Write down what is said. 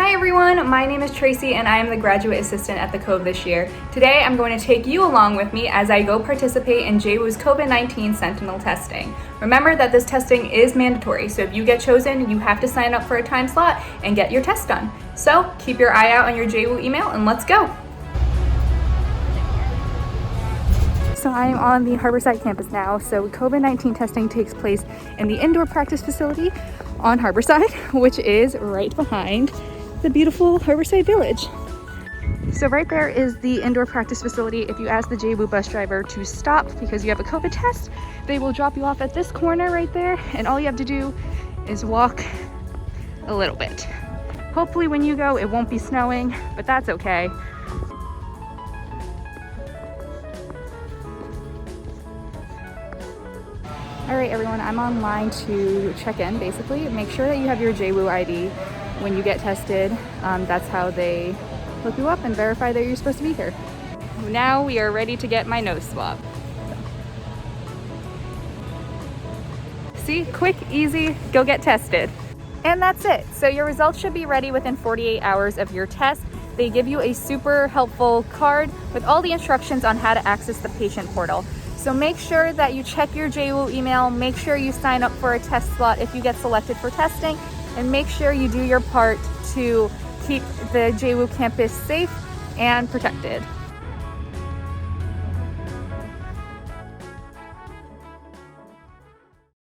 Hi everyone, my name is Tracy and I am the graduate assistant at the Cove this year. Today I'm going to take you along with me as I go participate in JWU's COVID-19 sentinel testing. Remember that this testing is mandatory, so if you get chosen, you have to sign up for a time slot and get your test done. So keep your eye out on your JWU email and let's go! So I am on the Harborside campus now. So COVID-19 testing takes place in the indoor practice facility on Harborside, which is right behind the beautiful Harborside Village. So right there is the indoor practice facility. If you ask the JWU bus driver to stop because you have a COVID test, they will drop you off at this corner right there, and all you have to do is walk a little bit. Hopefully when you go, it won't be snowing, but that's okay. All right, everyone, I'm online to check in, basically. Make sure that you have your JWU ID when you get tested. That's how they look you up and verify that you're supposed to be here. Now we are ready to get my nose swab. See, quick, easy, go get tested. And that's it. So your results should be ready within 48 hours of your test. They give you a super helpful card with all the instructions on how to access the patient portal. So make sure that you check your JWU email, make sure you sign up for a test slot if you get selected for testing, and make sure you do your part to keep the JWU campus safe and protected.